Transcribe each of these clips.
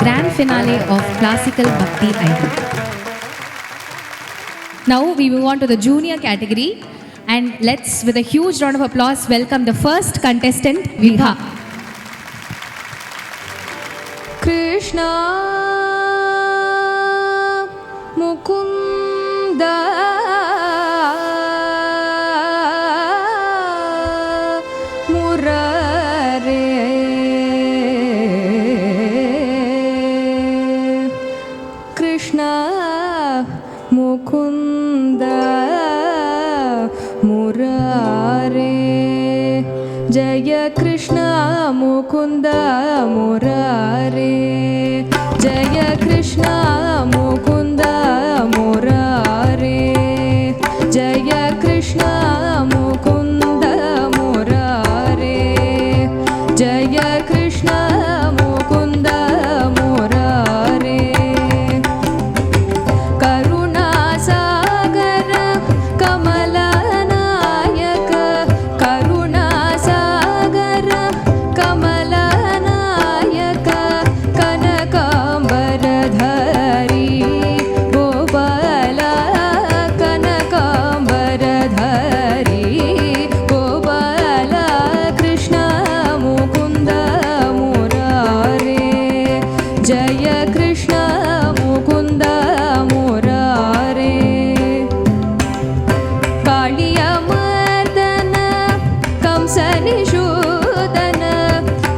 grand finale of Classical Bhakti Idol. Now we move on to the junior category, and let's, with a huge round of applause, welcome the first contestant, Vibha. Krishna Mukunda Murare Krishna Mukunda Murare Jaya Krishna Mukunda Murare Jaya Krishna Mukunda Murare Jaya Krishna Mukunda Murare Jaya Krishna Mukunda Murare Karuna Sagara Kamala Nayaka Karuna Sagara Kamala Nayaka Kanakambardhari Gopala Kanakambardhari Gopala Krishna Mukunda Murare Jaya Krishna Mukunda Murare Kaliya Mardana Kamsani Shudana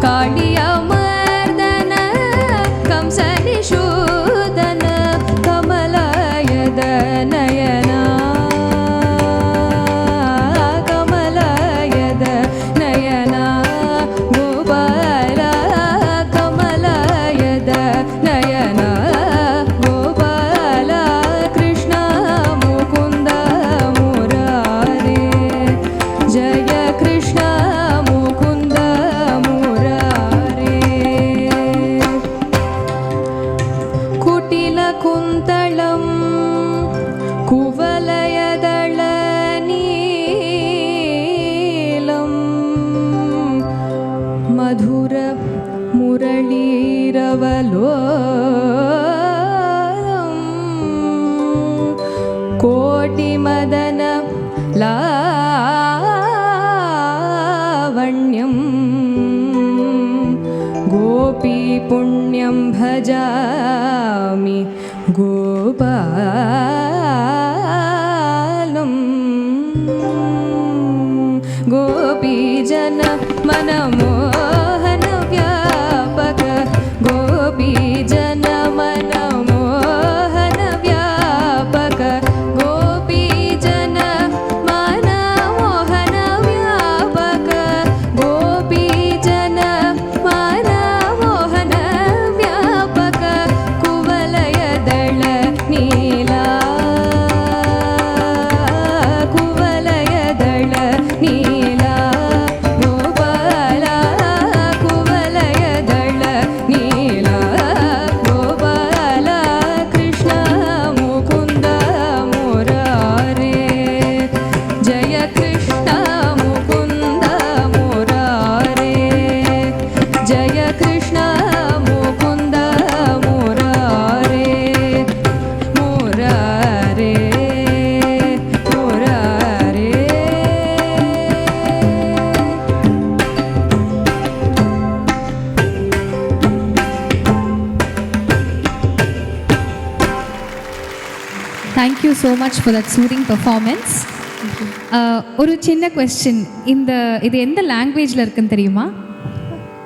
Kaliya Mardana Kamsani Shudana Kamalayada Nayana Kamalayada Nayana Gopala Kamalayada Nayana Gopala Krishna Mukunda Murare Jaya Krishna Mukunda Murare Kutila Kuntalam Kuvalayadala Neelam Madhura Muraliravalam Koti Madana Lavanyam Gopi Punyam Bhajami Gopalam Gopi Jana Manamohana Vyapaka Gopi Jana Manamohana Vyapaka Gopi Jana Manamohana Vyapaka Gopi Jana Manamohana Vyapaka Kuvalayadala Neela Kuvalayadala Neela Gopala Kuvalayadala Neela Gopala Krishna Mukunda Murare Jaya Krishna Mukunda Murare Jaya Krishna Mukunda Murare Murare Murare Thank you so much for that soothing performance. ஒரு சின்ன question, இது எந்த லாங்குவேஜில் இருக்குன்னு தெரியுமா?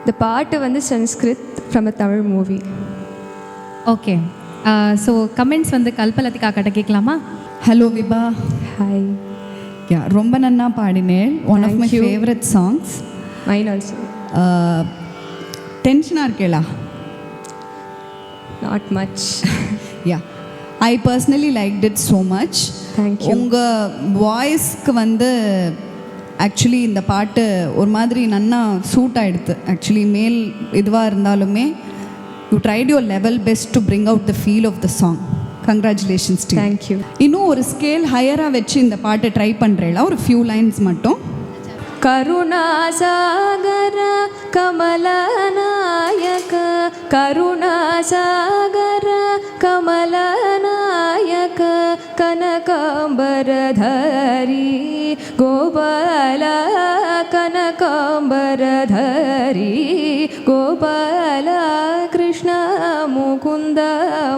இந்த பாட்டு வந்து Sanskrit from a Tamil movie. Okay, so comments வந்து கல்பலதிகா கிட்ட கேட்கலாமா? ஹலோ விபா. ஹாய். யா, ரொம்ப நன்னா பாடினேன். One of my favourite songs. Mine also. டென்ஷனாக இருக்கேளா? Not much. Yeah, I personally liked it so much. Thank you. உங்கள் வாய்ஸ்க்கு வந்து ஆக்சுவலி இந்த பாட்டு ஒரு மாதிரி நன்னா சூட் ஆகிடுது. ஆக்சுவலி மேல் இதுவாக இருந்தாலுமே you tried your level best to bring out the feel of the song. Congratulations too. Thank you. இன்னும் ஒரு ஸ்கேல் ஹையராக வச்சு இந்த பாட்டை ட்ரை பண்ணுறேளா? ஒரு ஃபியூ லைன்ஸ் மட்டும். கருணாசாகர கமலநாயக கருணாசாகர கமலநாயக கனகாம்பரதரி கோபால கனகாம்பரதரி கோபால கிருஷ்ண முகுந்த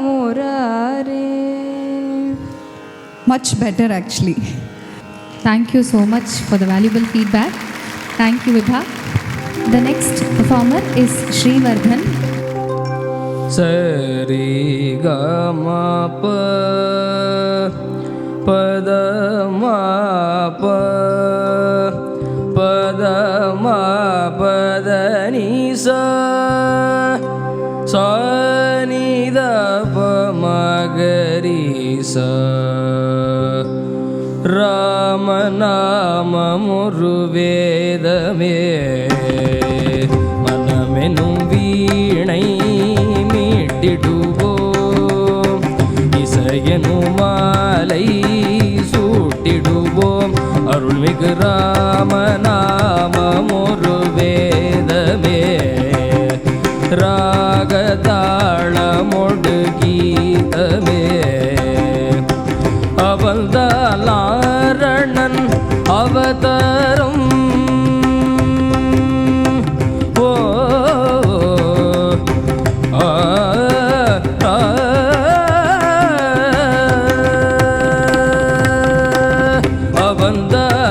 Murare. Much better actually. Thank you so much for the valuable feedback. Thank you, Vibha. The next performer is Shrivardhan. Sari ga ma pa pada ma pa pada ma pada ni sa sa ni da pa ma ga ri sa ராமநாமமுரு வேதமே மனமெனும் வீணை மீட்டிடுவோம் இசையனும் மாலை சூட்டிடுவோம் அருள்மிகு ராமநாமமுரு வேதமே ராகதாளமொடு கீதமே அவல்தாரணன் அவதாரம் ஓ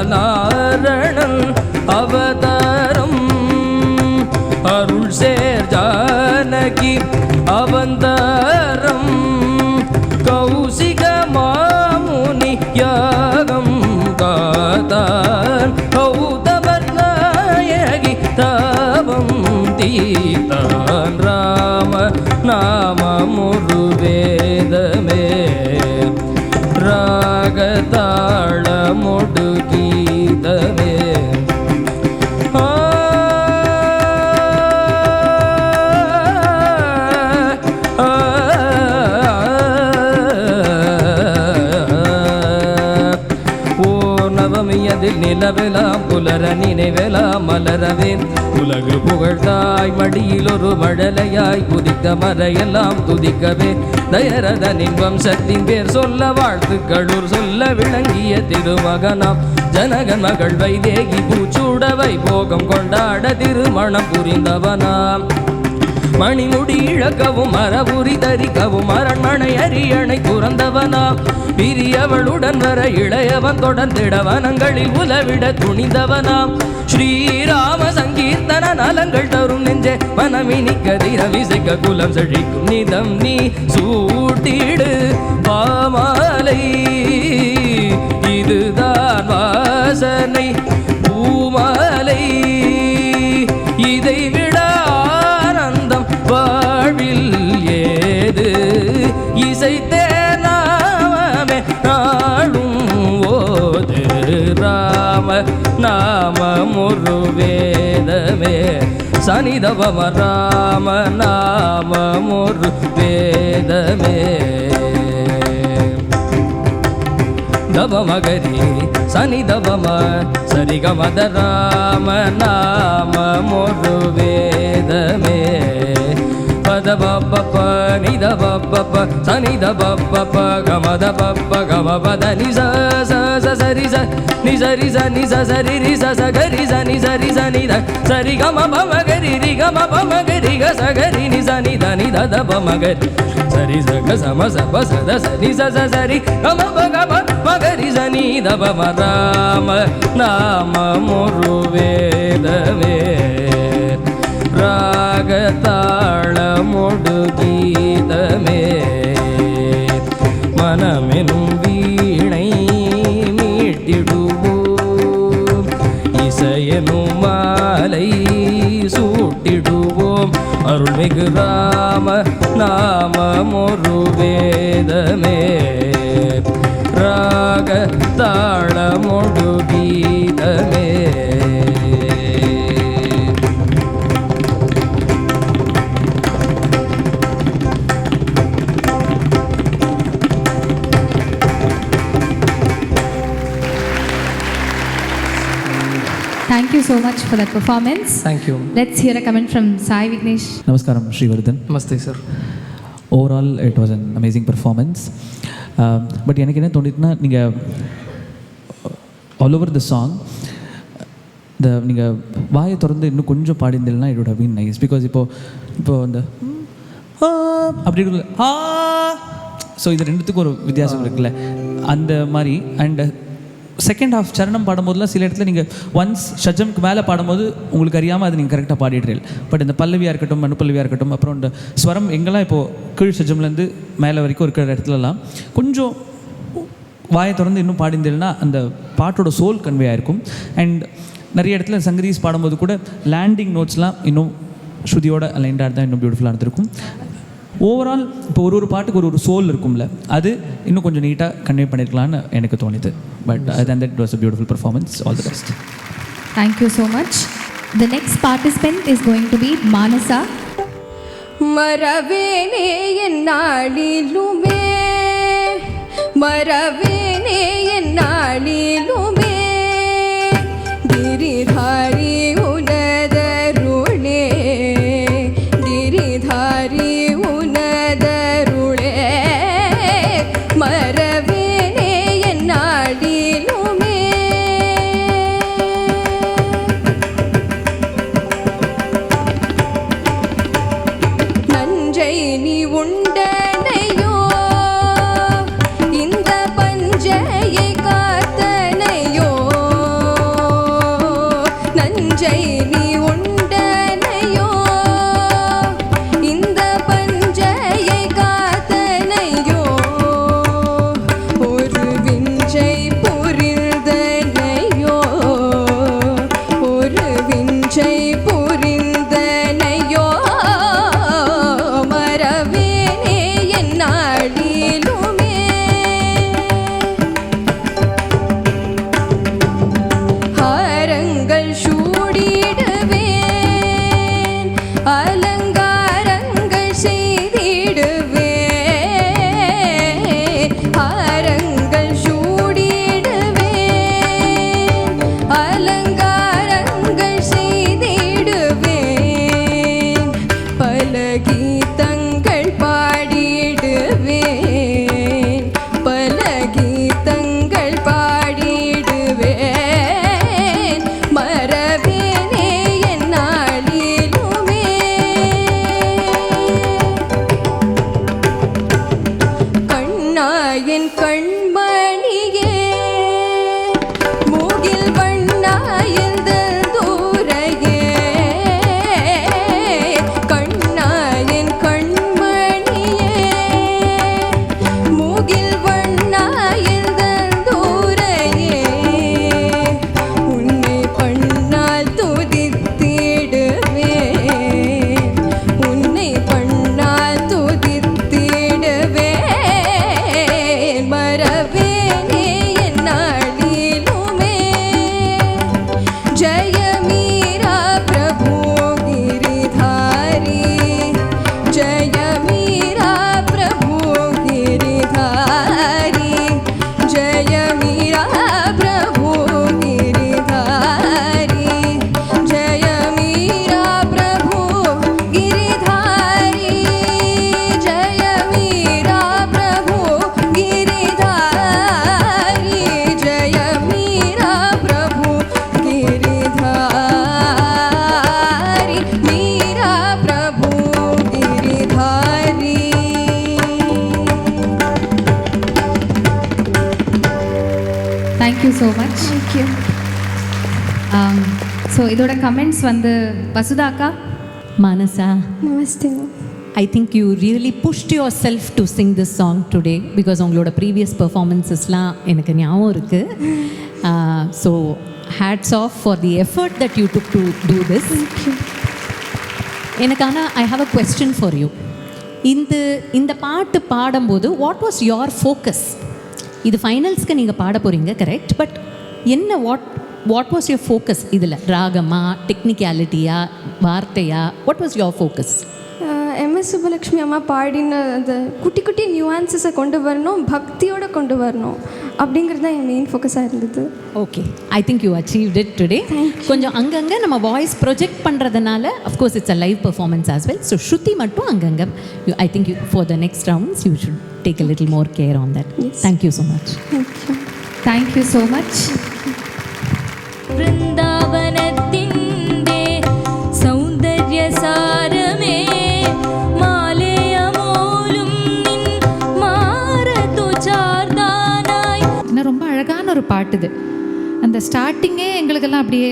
அவல்தாரணன் அவதாரம் அருள் சேர் ஜானகி அவதாரம் கௌசிக மாமுனி யாகம் காத்தான் கௌதமர் நாயகி தாபம் தீதான் ராம நாமமுரு வேதமே ராகதாளமொடு கீதமே அதில் நிலவெலாம் புலர நினைவெலாம் மலரவே உலகு புகழ்தாய் மடியில் ஒரு மழலையாய் குதிக்க மறையெல்லாம் துதிக்கவே தயரதனின் வம்சத்தின் பேர் சொல்ல வாழ்த்துக்களூர் சொல்ல விளங்கிய திருமகனாம் ஜனகன் மகள் வைதேகி பூச்சூட வைபோகம் கொண்டாட திருமணம் புரிந்தவனாம் மணிமுடி இழக்கவும் மரபுரி தரிக்கவும் அரண்மனை அரியணை துறந்தவனாம் பிரியவளுடன் வர இளையவன் தொடர்ந்திட வனங்களில் உலவிட துணிந்தவனாம் ஸ்ரீராம சங்கீர்த்தன நலங்கள் தரும் நெஞ்சே மனமினிக்க திரவிசைக்க குலம் செழிக்கும் நிதம் நீ சூட்டிடு பாமாலை இதுதான் வாசனை பூமாலை இதை விட வாழ்வில் ஏது இசைத்தே நாமமே நாளும் ஓது ராம நாமமுரு வேதமே சனிதவம ராம நாமமுரு வேதமே தவமகரி சனிதவம சரிகமத ராம நாமமுரு வேதமே பத பப்ப நித பப்ப சனித பப்ப கமத பப்ப கம பத நிச சரி ச நிசரி ச நிச சரி ரி ச சகரி ச நிசரி ச நித சரி கம பமகரி ரி கம பமகரி க சகரி நிச நித நித த பமகரி சரி ச க சம ச ப ச த ச நிச ச சரி கம ப கம மகரி ச நித பம ராம நாமமுரு வேதமே ராகதாளமொடு கீதமே மனமெனும் வீணை மீட்டிடுவோம் இசையனும் மாலை சூட்டிடுவோம் அருள்மிகு ராம நாமமுரு வேதமே ராகதாளமொடு கீதமே Thank you you so much for that performance. Thank you. Let's hear a comment from Sai Vignesh. Namaskaram, Srivardhan. Namaste, sir. Overall, it was an amazing performance. But எனக்கு என்ன தோணிட்டுனா நீங்கள் ஆல் ஓவர் த சாங் நீங்கள் வாயை திறந்து இன்னும் கொஞ்சம் பாடியிருந்தீங்கன்னா it would have been nice. Because இப்போது அந்த அப்படி ஸோ இது ரெண்டுத்துக்கும் ஒரு வித்தியாசம் இருக்குல்ல அந்த மாதிரி. அண்ட் செகண்ட் ஹாஃப் சரணம் பாடும்போதுலாம் சில இடத்துல நீங்கள் ஒன்ஸ் ஷஜம்க்கு மேலே பாடும்போது உங்களுக்கு அறியாமல் அது நீங்கள் கரெக்டாக பாடிடுறீங்க. பட் இந்த பல்லவியாக இருக்கட்டும் அனுப்பல்லவியாக இருக்கட்டும் அப்புறம் இந்த ஸ்வரம் எங்கெல்லாம் இப்போது கீழ் ஷஜம்லேருந்து மேலே வரைக்கும் இருக்கிற இடத்துலலாம் கொஞ்சம் வாயை திறந்து இன்னும் பாடிந்தேன்னா அந்த பாட்டோட சோல் கன்வே ஆயிருக்கும். அண்ட் நிறைய இடத்துல சங்கரீஸ் பாடும்போது கூட லேண்டிங் நோட்ஸ்லாம் இன்னும் ஸ்ருதியோட அலைண்டாக இருந்தால் இன்னும் பியூட்டிஃபுல்லாக இருந்திருக்கும். ஓவரால் இப்போ ஒரு பாட்டுக்கு ஒரு சோல் இருக்கும்ல அது இன்னும் கொஞ்சம் நீட்டாக கன்வே பண்ணியிருக்கலான்னு எனக்கு தோணுது. But then that was a beautiful performance. All the best. Thank you so much. The next participant is going to be Manasa. மரவேனே என்னாளிலுமே மரவேனே என்னாளிலுமே கிரிதாரி உனதருளே கிரிதாரி உனதருளே மரவேனே என்னாளிலுமே நஞ்சை நீ உண்டனையோ இந்த பஞ்சையை காத்தனையோ நஞ்சை நீ உண்டனையோ இந்த பஞ்சையை காத்தனையோ ஒரு விஞ்சை புரிந்தனையோ ஒரு விஞ்சை புரிந்தனையோ மரவேனே என்னாளிலுமே ஹாரங்கள் சூடிடுவேன் அலங்காரங்கள் செய்திடுவேன் ஹாரங்கள் சூடிடுவேன் அலங்காரங்கள் செய்திடுவேன் பல கீதங்கள் பாடிடுவேன் பல கீதங்கள் பாடிடுவேன் மரவேனே என்னாளிலுமே கண்ணாயன் கண்மணியே மூகில் வண்ணாயந்தல் தூரையே கண்ணாயன் கண்மணியே மூகில் வண்ணாயந்தல் தூரையே உன்னை பண்ணால் துதித்திடுவேன் உன்னை பண்ணால் துதித்திடுவேன் மரவேனே என்னாளிலுமே ஜய மீரா பிரபு गिरिधारी जय मीरा प्रभु गिरिधारी जय मीरा प्रभु गिरिधारी जय मीरा प्रभु गिरिधारी जय मीरा प्रभु गिरिधारी जय मीरा प्रभु गिरिधारी मीरा प्रभु Giridhari Thank you so much. Thank you. So இதோட கமெண்ட்ஸ் வந்து வசுதாக்கா. Manasa, Namaste. I think you really pushed yourself to sing this song today because உங்களோட ப்ரீவியஸ் பர்ஃபார்மன்ஸஸ்லாம் எனக்கு ஞாபகம் இருக்குது. So hats off for the effort that you took to do this. எனக்கு ஆனால் I have a question for you. இந்த பாட்டு பாடும்போது what was your focus? இது ஃபைனல்ஸ்க்கு நீங்கள் பாட போகிறீங்க கரெக்ட், பட் என்ன வாட் வாஸ் யோர் ஃபோக்கஸ் இதில்? ராகமா, டெக்னிக்காலிட்டியா, வார்த்தையா? What was your focus? MS Subbulakshmi அம்மா பாடின அந்த குட்டி குட்டி நியூஆன்சஸை கொண்டு வரணும், பக்தியோடு கொண்டு வரணும். அப்படிங்கிறது தான் என் மெயின் ஃபோக்கஸாக இருந்தது. Okay, I think you achieved it today. கொஞ்சம் அங்கங்கே நம்ம வாய்ஸ் ப்ரொஜெக்ட் பண்ணுறதுனால of course it's a live performance as well. So shruti மட்டும் அங்கங்கே I think you for the next rounds you should take a little more care on that. Thank you so much. Thank you. Thank you so much. വൃന്ദാവനത്തിൻ്റെ സൗന്ദര്യസാരമേ മാലയമോലും നിൻ മാറതു ചാർദാനായി. இன்னும் ரொம்ப அழகான ஒரு பாட்டு இது. அந்த ஸ்டார்டிங்கே எங்களுக்கெல்லாம் அப்படியே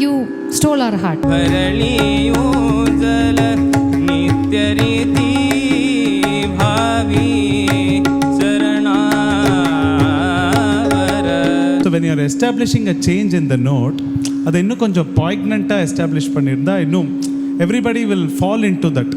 யூ ஸ்டோல் அவர் ஹார்ட். ಹರಳಿಯೂಜಲ ನಿತ್ಯ ರೀತಿ ಭಾವಿ ಶರಣಾವರ. So when you are establishing a change in the note, அதை இன்னும் கொஞ்சம் பாய்க்னண்ட்டாக எஸ்டாப்ளிஷ் பண்ணியிருந்தா இன்னும் everybody will fall into that.